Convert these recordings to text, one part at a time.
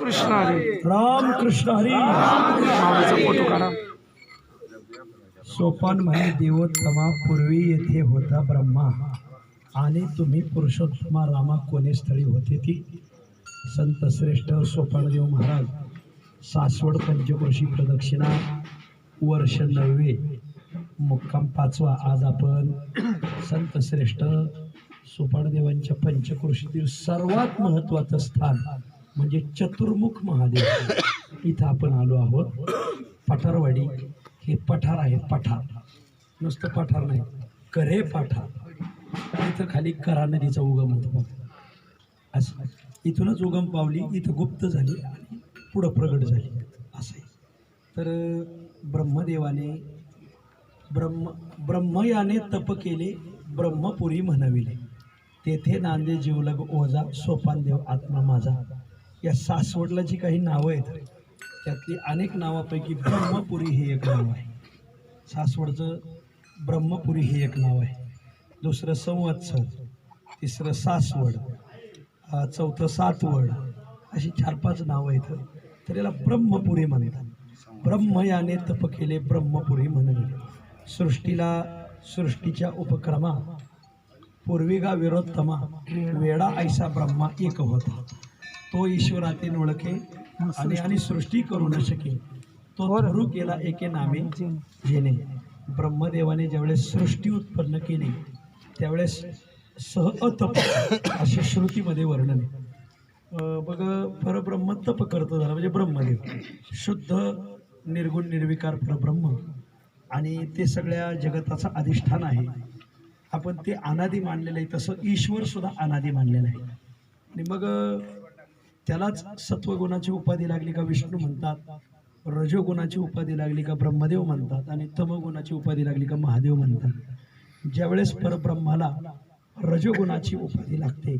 Krishna Hari. Ram Krishna Hari. माऊलीचा photo काढा. सोपान म्हणे देवोत्तमा पूर्वी येथे होता ब्रह्मा आणि तुम्ही पुरुषोत्तमा रामा कोणे स्थळी होते ती. संत श्रेष्ठ सोपानदेव महाराज सासवड पंचक्रोशी प्रदक्षिणा वर्ष 9वे मुक्काम 5वा. आज आपण संत श्रेष्ठ सोपानदेवांच्या पंचक्रोशीतील सर्वात महत्त्वाचं स्थान म्हणजे चतुर्मुख महादेव इथं आपण आलो आहोत. पठारवाडी हे पठार आहे. पठार नुसतं पठार नाही, करे पठार. इथं खाली करा नदीचा उगम होतो. असं इथूनच उगम पावली, इथं गुप्त झाली आणि पुढं प्रगट झाली असं आहे. तर ब्रह्मदेवाने ब्रह्मयाने तप केले, ब्रह्मपुरी म्हणविले. तेथे नांदे जीवलग ओझा, सोपानदेव आत्मा माझा. या सासवडला जी काही नावं आहेत त्यातली अनेक नावापैकी ब्रह्मपुरी हे एक नाव आहे. सासवडचं ब्रह्मपुरी हे एक नाव आहे. दुसरं संवत्सर, तिसरं सासवड, चौथं सातवड, अशी 4-5 नावं आहेत. तर याला ब्रह्मपुरी म्हणतात. ब्रह्मयाने तप केले, ब्रह्मपुरी म्हणविले. सृष्टीच्या उपक्रमा पूर्विगा विरोत्तमा, वेडा ऐसा ब्रह्मा एक होता. तो ईश्वरातील ओळखे आणि सृष्टी करू न शके, तो थोरू केला एके नामे जेणे. ब्रह्मदेवाने ज्यावेळेस सृष्टी उत्पन्न केली त्यावेळेस अतप असे श्रुतीमध्ये वर्णन आहे. बघ, परब्रह्म तप करतो झाला म्हणजे ब्रह्मदेव, शुद्ध निर्गुण निर्विकार परब्रह्म, आणि ते सगळ्या जगताचं अधिष्ठान आहे. आपण ते अनादी मानलेलं आहे, तसं ईश्वर सुद्धा अनादी मानलेलं आहे. आणि मग त्यालाच सत्वगुणाची उपाधी लागली का विष्णू म्हणतात, रजोगुणाची उपाधी लागली का ब्रह्मदेव म्हणतात, आणि तमगुणाची उपाधी लागली का महादेव म्हणतात. ज्यावेळेस परब्रह्माला रजोगुणाची उपाधी लागते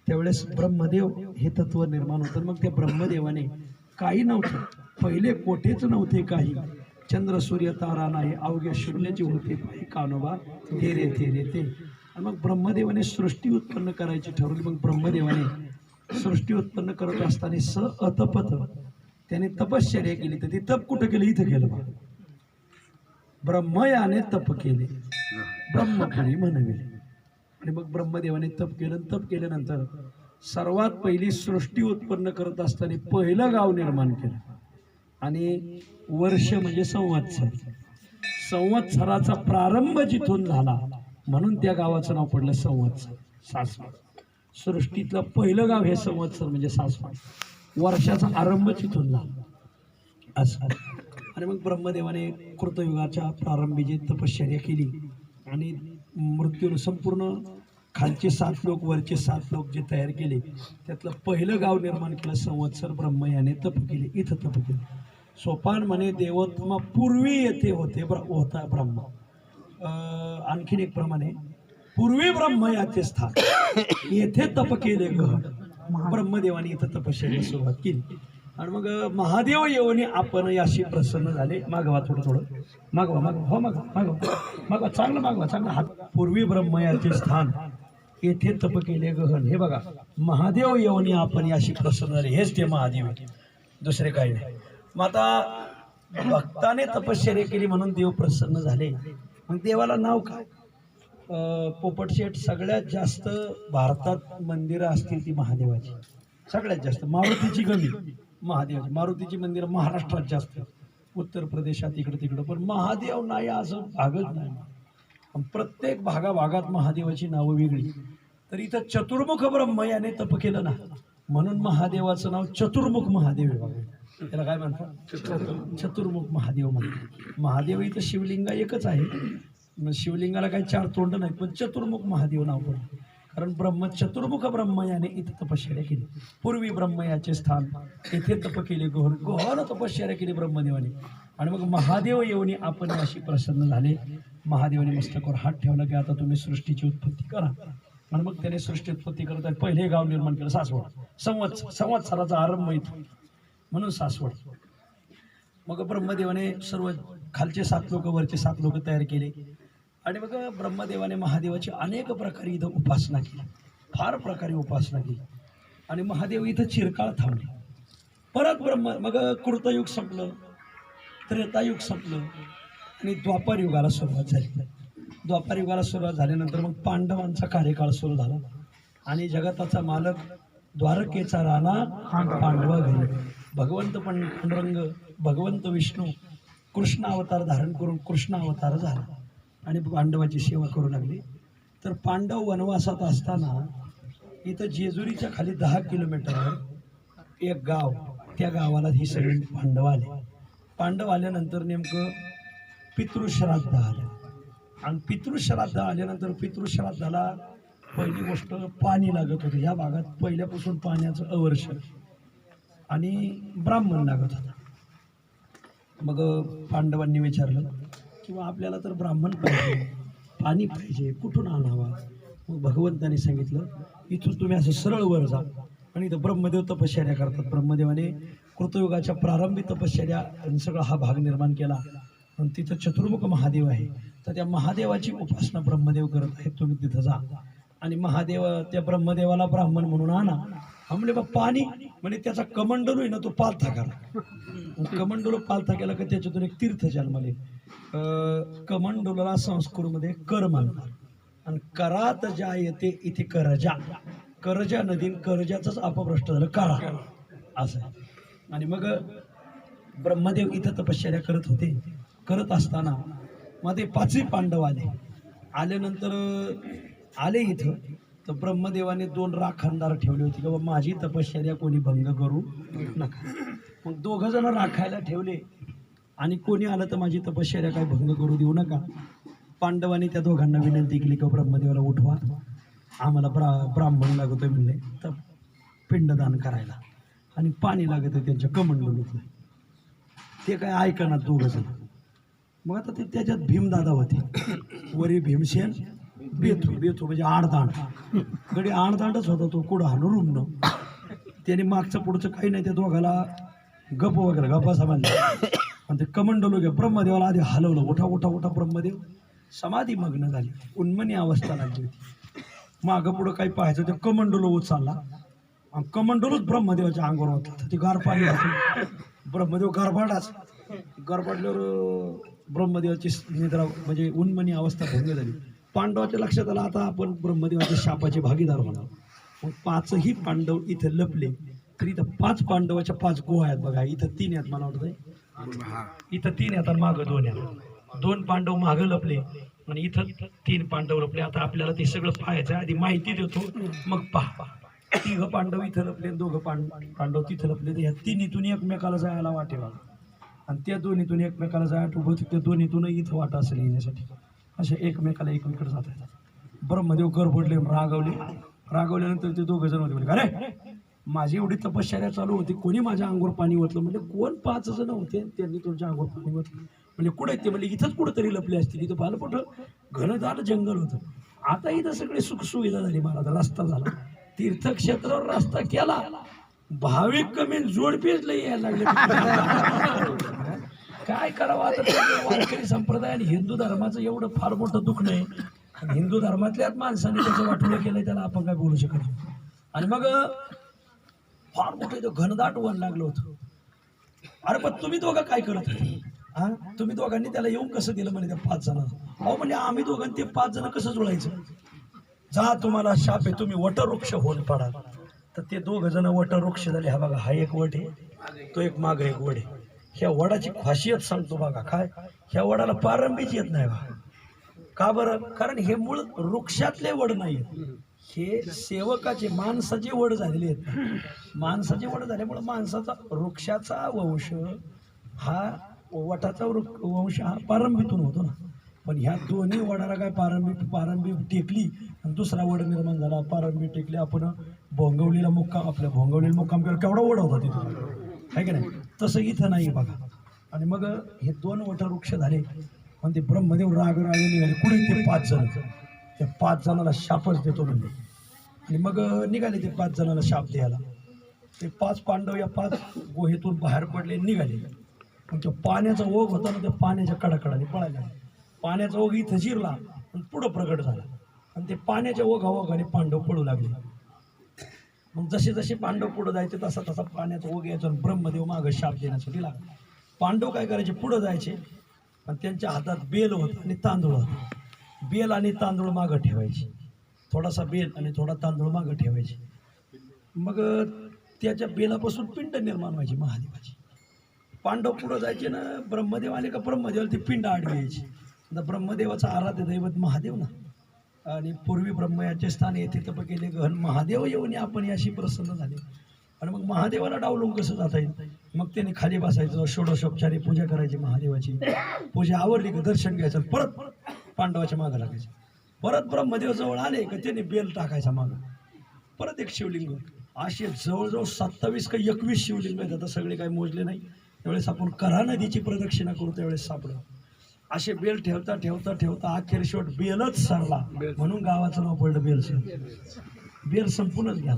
त्यावेळेस ब्रह्मदेव हे तत्व निर्माण होतं. मग त्या ब्रह्मदेवाने काही नव्हतं, पहिले कोठेच नव्हते काही, चंद्र सूर्य तारा नाही, अवघ्या शून्याचे होते पाही कानोबा ते रे ते रे ते. आणि मग ब्रह्मदेवाने सृष्टी उत्पन्न करायची ठरवली. मग ब्रह्मदेवाने सृष्टी उत्पन्न करत असताना अतपत त्याने तपश्चर्या केली. तर ती तप कुठं केलं? इथं केलं बा. ब्रह्मयाने तप केले, ब्रह्मपुरी म्हणविले. आणि मग ब्रह्मदेवाने तप केलं. तप केल्यानंतर सर्वात पहिली सृष्टी उत्पन्न करत असताना पहिलं गाव निर्माण केलं. आणि वर्ष म्हणजे संवत्सर, संवत्सराचा प्रारंभ जिथून झाला म्हणून त्या गावाचं नाव पडलं संवत्सर, सासवड. सृष्टीतलं पहिलं गाव हे संवत्सर म्हणजे सासवड. वर्षाचा आरंभ तिथून झाला असं. आणि मग ब्रह्मदेवाने कृतयुगाच्या प्रारंभी जी तपश्चर्या केली आणि मृत्यूनं संपूर्ण खालचे 7 लोक वरचे 7 लोक जे तयार केले त्यातलं पहिलं गाव निर्माण केलं संवत्सर. ब्रह्मयाने तप केले, इथं तप केले. सोपान म्हणे देवोत्तमा पूर्वी येथे होता ब्रह्मा. आणखीन एक प्रमाणे पूर्वी ब्रह्म याचे स्थान येथे तप केले ग. ब्रह्मदेवाने इथं तपश्चर्या सुरुवात केली. आणि मग महादेव येऊन आपण याशी प्रसन्न झाले. मागवा थोडं मागवा हो मागवा चांगलं मागवा चांगलं हात. पूर्वी ब्रह्मयाचे स्थान येथे तप केले गहन. हे बघा, महादेव येऊन आपण याशी प्रसन्न झाले. हेच ते महादेव आहे, दुसरे काही नाही. मग आता भक्ताने तपश्चर्या केली म्हणून देव प्रसन्न झाले. मग देवाला नाव काय? पोपटशेठ, सगळ्यात जास्त भारतात मंदिरं असतील ती महादेवाची, सगळ्यात जास्त. मारुतीची कमी, महादेवाची. मारुतीची मंदिरं महाराष्ट्रात जास्त, उत्तर प्रदेशात इकडं तिकडं, पण महादेव नाही असं भागच नाही. प्रत्येक भागाभागात महादेवाची नावं वेगळी. तर इथं चतुर्मुख ब्रह्म याने तप केलं ना म्हणून महादेवाचं नाव चतुर्मुख महादेव आहे. बघा त्याला काय म्हणतात? चतुर्मुख महादेव म्हणतात. महादेव इथं शिवलिंग एकच आहे, शिवलिंगाला काही 4 तोंड नाहीत, पण चतुर्मुख महादेव नाव पडलं. कारण चतुर्मुख ब्रह्म याने इथं तपश्चर्या केली. पूर्वी ब्रह्म याचे स्थान येथे तप केले गहन तपश्चर्या केली ब्रह्मदेवाने. आणि मग महादेव येऊन आपण अशी प्रसन्न झाले. महादेवाने मस्तकावर हात ठेवला की आता तुम्ही सृष्टीची उत्पत्ती करा. आणि मग त्याने सृष्टी उत्पत्ती करत पहिले गाव निर्माण केलं सासवड. संवत्सराचा आरंभ इथं म्हणून सासवड. मग ब्रह्मदेवाने सर्व खालचे 7 लोक वरचे 7 लोक तयार केले. आणि मग ब्रह्मदेवाने महादेवाची अनेक प्रकारे इथं उपासना केली, फार प्रकारे उपासना केली. आणि महादेव इथं चिरकाळ थांबले. परत ब्रह्म मग कृतयुग संपलं, त्रेतायुग संपलं आणि द्वापार युगाला सुरुवात झाली. द्वापार युगाला सुरुवात झाल्यानंतर मग पांडवांचा कार्यकाळ सुरू झाला आणि जगताचा मालक द्वारकेचा राणा पांडवा घरी. भगवंत पांडुरंग, भगवंत विष्णू कृष्ण अवतार धारण करून कृष्ण अवतार झाला आणि पांडवाची सेवा करू लागली. तर पांडव वनवासात असताना इथं जेजुरीच्या खाली 10 किलोमीटरवर एक गाव, त्या गावाला ही सगळी पांडव आले. पांडव आल्यानंतर नेमकं पितृश्राद्ध आलं आणि पितृश्राद्ध आल्यानंतर पितृश्राद्धाला पहिली गोष्ट पाणी लागत होतं. ह्या भागात पहिल्यापासून पाण्याचं अवर्षण आणि ब्राह्मण लागत होता. मग पांडवांनी विचारलं किंवा आपल्याला तर ब्राह्मण पाहिजे, पाणी पाहिजे, कुठून आणावा? मग भगवंताने सांगितलं इथून तुम्ही असं सरळ वर जा आणि इथं ब्रह्मदेव तपश्चर्या करतात. ब्रह्मदेवाने कृतयुगाच्या प्रारंभी तपश्चर्या आणि सगळा हा भाग निर्माण केला आणि तिथं चतुर्मुख महादेव आहे. तर त्या महादेवाची उपासना ब्रह्मदेव करत आहेत. तुम्ही तिथं जा आणि महादेव त्या ब्रह्मदेवाला ब्राह्मण म्हणून आणा. म्हणले बा पाणी म्हणजे त्याचा कमंडलू आहे ना तो पालथा करा. कमंडलू पालथा केला का त्याच्यातून एक तीर्थ जन्मले. कमंडलूला संस्कृतमध्ये कर म्हणतात आणि करात ज्या येते इथे करजा, करजा नदीन करजाच अपभ्रष्ट झालं करा असं. आणि मग ब्रह्मदेव इथं तपश्चर्या करत होते. करत असताना मध्ये 5 पांडव आले. आल्यानंतर आले इथं तर ब्रह्मदेवाने 2 राखणदार ठेवले होते की बाबा माझी तपश्चर्या कोणी भंग करू नका. मग 2 जण राखायला ठेवले आणि कोणी आलं तर माझी तपश्चर्या काय भंग करू देऊ नका. पांडवांनी त्या दोघांना विनंती केली की ब्रह्मदेवाला उठवा, आम्हाला ब्राह्मण लागतोय म्हणले तर पिंडदान करायला आणि पाणी लागत आहे त्यांच्या कमंडलूत. ते काय ऐकणार 2 जण. मग आता ते त्याच्यात भीमदादा होते, वरी भीमसेन, बेथू म्हणजे आडदांड, गडी आडदांडच होता तो, कुठं हाणू रुमणं. त्याने मागचं पुढचं काही नाही, त्या दोघाला गप वगैरे गप्पा समजला आणि ते कमंडलू घ्या ब्रह्मदेवाला आधी हलवलं. उठा उठा उठा. ब्रह्मदेव समाधी मग्न झाली, उन्मनी अवस्था लागली होती. मागं पुढं काही पाहायचं ते कमंडलू उचलला आणि कमंडलूच ब्रह्मदेवाच्या अंगावर होता. तर ते गार पाणी होतं. ब्रह्मदेव गारभाडाच गारभाडल्यावर ब्रह्मदेवाची निद्रा म्हणजे उन्मनी अवस्था भंग झाली. पांडवाच्या लक्षात आलं आता आपण ब्रह्मदेवाच्या शापाचे भागीदार होणार. मग 5ही पांडव इथं लपले. तर इथं 5 पांडवाच्या 5 गुहा आहेत बघा. इथं 3 आहेत मला वाटतंय, इथं 3 आहेत आणि मागं 2 आहेत. 2 पांडव मागं लपले आणि इथं 3 पांडव लपले. आता आपल्याला ते सगळं पाहायचं, आधी माहिती देतो मग पहा. 3 पांडव इथं लपले, 2 पांडव तिथं लपले. तर ह्या 3हीतून एकमेकाला जायला वाटेवा आणि त्या 2हीतून एकमेकाला जायला उभं. त्या 2हीतून इथं वाट असेल येण्यासाठी. असे एकमेकाला एकमेकडे जात आहेत. ब्रह्मदेव गरबडले, रागवल्यानंतर ते 2 जण होते म्हणजे अरे माझी एवढी तपश्चर्या चालू होती, कोणी माझ्या अंगावर पाणी ओतलं? म्हणजे कोण 5 जण होते त्यांनी तुमच्या अंगावर पाणी ओतलं? म्हणजे कुठे ते म्हणजे इथंच कुठंतरी लपले असतील. इथं पाहिलं कुठं घनदाट जंगल होतं. आता इथं सगळी सुखसुविधा झाली, मला रस्ता झाला, तीर्थक्षेत्रावर रस्ता केला, भाविक कमी जोडपेच यायला लागले. काय करावं आता? वारकरी संप्रदाय आणि हिंदू धर्माचं एवढं फार मोठं दुःख नाही. हिंदू धर्मातल्याच माणसाने त्याचं वाटोळं केलंय, त्याला आपण काय बोलू शकत नाही. आणि मग फार मोठं इथं घनदाट वन लागलं होतं. अरे पण तुम्ही दोघं काय करत होते? हा, तुम्ही दोघांनी त्याला येऊन कसं दिलं म्हणे त्या 5 जणांना? अहो म्हणजे आम्ही दोघांनी ते 5 जण कसं जुळायचं? जा तुम्हाला शाप आहे, तुम्ही वटवृक्ष होऊन पडाल. तर ते 2 जण वटवृक्ष झाले. हा बघा, हा एक वट आहे, तो एक माग एक वड आहे. ह्या वडाची खासियत सांगतो बघा काय. ह्या वडाला पारंबीच येत नाही बघा. का बरं? कारण हे मूळ वृक्षातले वड नाही, हे सेवकाचे माणसाचे वड झालेले आहेत. माणसाचे वड झाल्यामुळे माणसाचा वृक्षाचा वंश हा वटाचा वंश हा पारंबीतून होतो ना. पण ह्या दोन्ही वडाला काय पारंबी टेकली आणि दुसरा वड निर्माण झाला. पारंबी टेकली. आपण भोंगवलीला मुक्काम, आपल्या भोंगवलीला मुक्काम केला, केवढा वड होता तिथं, आहे की नाही? तसं इथं नाही बघा. आणि मग हे 2 वटवृक्ष झाले आणि ते ब्रह्मदेव रागाने निघाले. कुठे ते 5 जण, त्या 5 जणाला शापच देतो म्हणजे. आणि मग निघाले ते 5 जणाला शाप द्यायला. ते 5 पांडव या 5 गुहेतून बाहेर पडले, निघाले. मग तो पाण्याचा ओघ होता ना, त्या पाण्याच्या कडाकडाने पळायला. पाण्याचा ओघ इथं जिरला आणि पुढं प्रगट झाला आणि ते पाण्याच्या ओघाने पांडव पळू लागले. मग जसे जसे पांडव पुढे जायचे तसा तसा पाण्यात ओघ यायचा आणि ब्रह्मदेव मागं शाप देण्यासाठी लागला. पांडव काय करायचे, पुढे जायचे आणि त्यांच्या हातात बेल होत आणि तांदूळ होत. बेल आणि तांदूळ मागं ठेवायचे, थोडासा बेल आणि थोडा तांदूळ मागं ठेवायचे. मग त्याच्या बेलापासून पिंड निर्माण व्हायची महादेवाची. पांडव पुढं जायचे ना, ब्रह्मदेव आले का ब्रह्मदेवाला ती पिंड आडवी यायची. आता ब्रह्मदेवाचा आराध्य दैवत महादेव ना, आणि पूर्वी ब्रह्मयाचे स्थान येथे तप केले गहन महादेव येऊन आपण याशी प्रसन्न झाले. आणि मग महादेवाला डावलून कसं जाता येईल, मग त्याने खाली बसायचं, षोडशोपचारी पूजा करायची महादेवाची. पूजा आवडली का दर्शन घ्यायचं, परत पांडवाच्या मागं लागायचं. परत ब्रह्मदेव जवळ आले का त्याने बेल टाकायचा मागं, परत एक शिवलिंग. असे जवळजवळ 27 का 21 शिवलिंग आहेत. आता सगळे काही मोजले नाही, त्यावेळेस आपण कऱ्हा नदीची प्रदक्षिणा करू त्यावेळेस सापडलं. असे बेल ठेवता ठेवता ठेवता अखेर शेवट बेलच सरला, म्हणून गावाचं नाव पडलं बेलसर. बेल संपूनच गेला.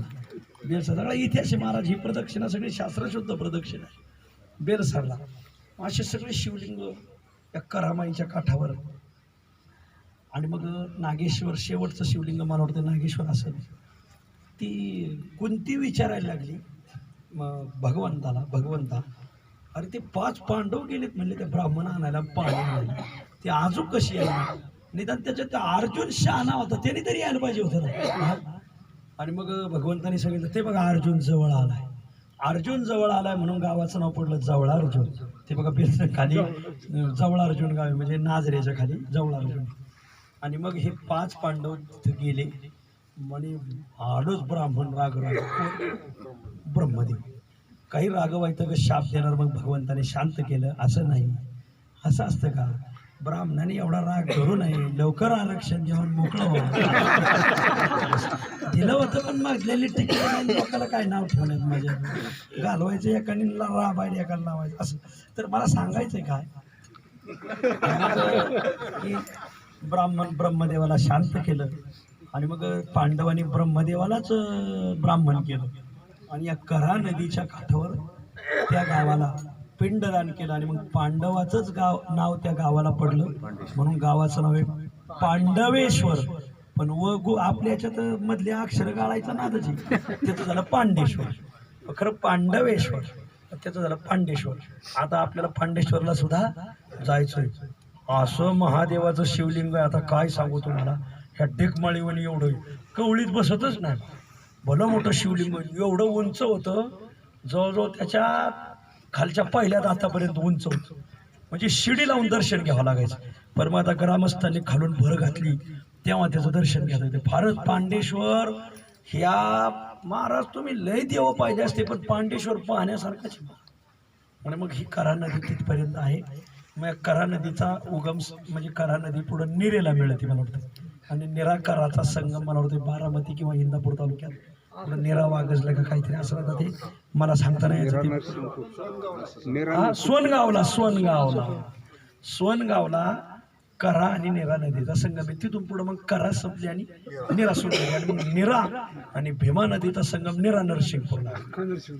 बेल सगळा इतिहास महाराज, ही प्रदक्षिणा सगळी शास्त्रशुद्ध प्रदक्षिणा आहे. बेल सरला. असे सगळे शिवलिंग या करामाईच्या काठावर. आणि मग नागेश्वर शेवटचं शिवलिंग मला वाटतं नागेश्वर असेल. ती कुंती विचारायला लागली मग भगवंता अरे ते 5 पांडव गेलेत म्हणले त्या ब्राह्मण आणायला पाणी आणायला, ते अजून कशी आहे, निदान त्याच्यात अर्जुन शहाणा होता त्याने तरी यायला पाहिजे होतं ना. आणि मग भगवंतानी सांगितलं ते बघा अर्जुन जवळ आलाय. अर्जुन जवळ आलाय म्हणून गावाचं नाव पडलं जवळ अर्जुन. ते बघा बेलच्या खाली जवळ अर्जुन गाव म्हणजे नाजरेच्या खाली जवळ अर्जुन. आणि मग हे 5 पांडव तिथे गेले. म्हणे आलोच ब्राह्मण ब्रह्मदेव. काही रागवायचं का शाप देणार, मग भगवंताने शांत केलं. असं नाही, असं असतं का, ब्राह्मणाने एवढा राग धरू नये, लवकर आरक्षण देऊन मोकळं व्हावं. दिलं होतं पण मागलेली तिकीट लोकांना काय नाव ठेवण्यात माझ्या घालवायचं, एकाने राबायला एकाला लावायचं असं. तर मला सांगायचंय काय की ब्रह्मदेवाला शांत केलं. आणि मग पांडवांनी ब्रह्मदेवालाच ब्राह्मण केलं. आणि या कऱ्हा नदीच्या काठावर त्या गावाला पिंडदान केलं. आणि मग पांडवाचंच नाव त्या गावाला पडलं, म्हणून गावाचं नाव आहे पांडवेश्वर. पण आपल्या याच्यात मधले अक्षर गाळायचं नादच आहे, त्याचं झालं पांडेश्वर. खरं पांडवेश्वर, त्याचं झालं पांडेश्वर. आता आपल्याला पांडेश्वरला सुद्धा जायचंय. असं महादेवाचं शिवलिंग आहे. आता काय सांगू तुम्हाला, ह्या ढेकमाळीवर एवढं कवळीत बसतच नाही. भलं मोठं शिवलिंग एवढं उंच होतं, जवळजवळ त्याच्या खालच्या पहिल्या दातापर्यंत उंच होतं. म्हणजे शिडी लावून दर्शन घ्यावं लागायचं. पण मग आता ग्रामस्थांनी खालून भर घातली तेव्हा त्याचं दर्शन घ्यायला येते. फारच पांडेश्वर ह्या महाराज तुम्ही लय देव पाहिजे असते, पण पांडेश्वर पाहण्यासारखंच. आणि मग ही कऱ्हा नदी तिथपर्यंत आहे. मग कऱ्हा नदीचा उगम म्हणजे कऱ्हा नदी पुढं निरेला मिळते मला वाटतं. आणि निराकाराचा संगम मला वाटतं बारामती किंवा इंदापूर तालुक्यात निरा वागजला का काहीतरी असं राहतं. ते मला सांगता नाही यायचं. सोनगावला कऱ्हा आणि निरा नदीचा संगम आहे. तिथून पुढे मग कऱ्हा संपली आणि निरा सुटली. आणि मग निरा आणि भीमा नदीचा संगम निरा नरसिंगपूरला.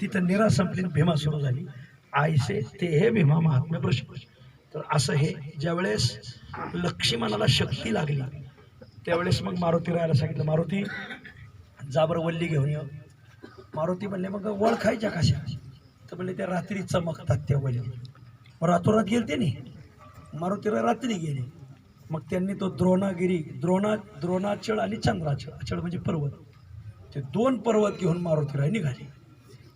तिथं निरा संपली आणि भीमा सुरू झाली. आयसे ते हे भीमा महात्म्य प्रश्न. तर असं हे ज्यावेळेस लक्ष्मणाला शक्ती लागली त्यावेळेस मग मारुती राहायला सांगितलं, मारुती जा बरं वल्ली घेऊन ये. मारुती म्हणले मग ओळखायच्या कशा, तर म्हणले त्या रात्री चमकतात त्या वल्ली. मग रातोरात गेले ते नाही, मारुतीला रात्री गेले. मग त्यांनी तो द्रोणाचळ आणि चंद्राचळ, अचळ म्हणजे पर्वत, ते 2 पर्वत घेऊन मारुतीराय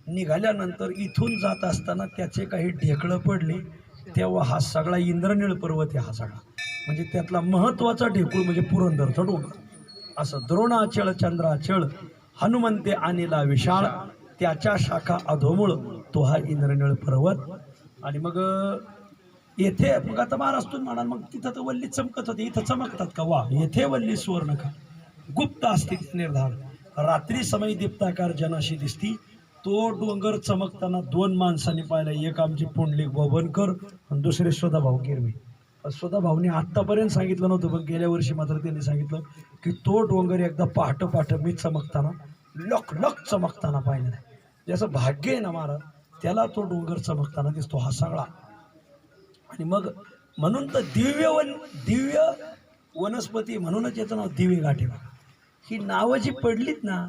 निघाल्यानंतर इथून जात असताना त्याचे काही ढेकळं पडले. तेव्हा हा सगळा इंद्रनीळ पर्वत आहे. हा सगळा म्हणजे त्यातला महत्वाचा ढेकूळ म्हणजे पुरंदरचा डोंगर. असं द्रोणाचळ चंद्राचळ हनुमंते आणिला विशाळ, त्याच्या शाखा अधोमुळ तो हा इंद्रनीळ पर्वत. आणि मग येथे मग आता महाराष्ट्रातून म्हणाल मग तिथं तर वल्ली चमकत होती, इथं चमकतात का? वा, येथे वल्ली सुवर्ण का गुप्त अस्तित्व निर्धार, रात्री समय दीप्ताकार जनाशी दिसती. तो डोंगर चमकताना 2 माणसांनी पाहिला, एक आमचे पुंडलिक बावनकर आणि दुसरे सदाभाऊ गिरवी. सदाभाऊने आत्तापर्यंत सांगितलं नव्हतं, पण गेल्या वर्षी मात्र त्यांनी सांगितलं की तो डोंगर एकदा पहाट मी चमकताना लख चमकताना पाहिलं नाही. ज्याचं भाग्य आहे ना महाराज त्याला तो डोंगर चमकताना दिसतो हा सगळा. आणि मग म्हणून तर दिव्य वनस्पती म्हणूनच याचं नाव दिवे गाठी. ही नावं जी पडलीत ना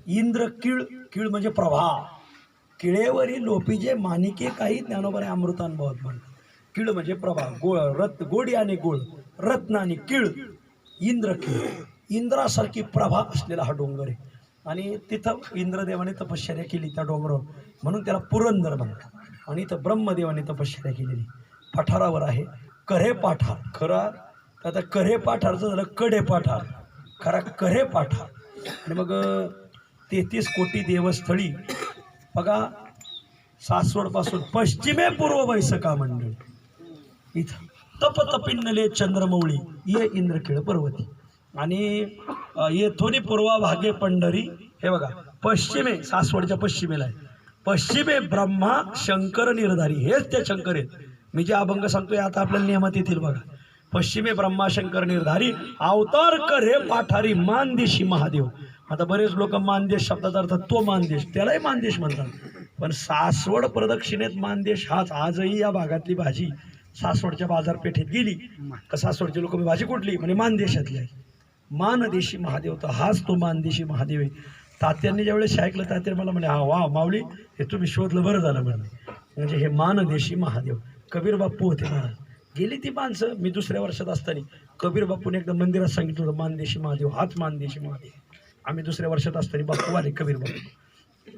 इंद्र किळ, किळ म्हणजे प्रभा, किळेवरी लोपीजे माणिके काही ज्ञानोबा अमृतानुभवात म्हणतात. किळ म्हणजे प्रभा, गोळ गोडी आणि गोळ, रत्न आणि किळ, इंद्र किळ. इंद्रासारखी प्रभा असलेला हा डोंगर आहे. आणि तिथं इंद्रदेवाने तपश्चर्या केली त्या डोंगरावर, म्हणून त्याला पुरंदर म्हणतात. आणि इथं ब्रह्मदेवाने तपश्चर्या केलेली पठारावर आहे. करे पाठार, खरा आता करे पाठारचं झालं कडे पाठार, खरा करे पाठार. आणि मग 33 कोटी देवस्थळी बघा, सासवडपासून पश्चिमे पूर्व वैसका मंडळ, इथं तप तपिन्नले चंद्रमौळी ये इंद्रकिळ पर्वती. आणि येथोनी पूर्वा भागे पंढरी, हे बघा पश्चिमे, सासवडच्या पश्चिमेला आहे. पश्चिमे ब्रह्मा शंकर निर्धारी, हेच ते शंकर आहेत. मी जे अभंग सांगतोय आता आपल्याला नियमात येतील बघा. पश्चिमे ब्रह्मा शंकर निर्धारी, अवतार करे पाठारी मानदेशी महादेव. आता बरेच लोक मानदेश शब्दाचा अर्थ तो मानदेश, त्यालाही मानदेश म्हणतात. पण सासवड प्रदक्षिणेत मानदेश हाच. आजही या भागातली भाजी सासवडच्या बाजारपेठेत गेली का सासवडचे लोक भाजी कुठली म्हणजे मानदेशातली आहे. मानदेशी महादेव, तर हाच तो मानदेशी महादेव आहे. तात्यांनी ज्यावेळेस ऐकलं तात्या मला म्हणे, हा वा माऊली, हे तुम्ही शोधलं बरं झालं म्हणे. म्हणजे हे मानदेशी महादेव कबीर बाप्पू होते महाराज. गेली ती माणसं. मी दुसऱ्या वर्षात असताना कबीर बाप्पूने एकदा मंदिरात सांगितलं होतं, मानदेशी महादेव हाच मानदेशी महादेव. आम्ही दुसऱ्या वर्षात असताना बाप्पू आले, कबीर बाप्पू.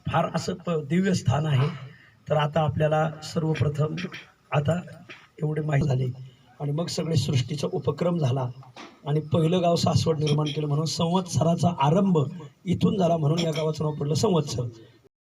फार असं दिव्य स्थान आहे. तर आता आपल्याला सर्वप्रथम आता एवढे माहिती झाले आणि मग सगळे सृष्टीचा उपक्रम झाला आणि पहिलं गाव सासवड निर्माण केलं, म्हणून संवत्सराचा आरंभ इथून झाला, म्हणून या गावाचं नाव पडलं संवत्सर.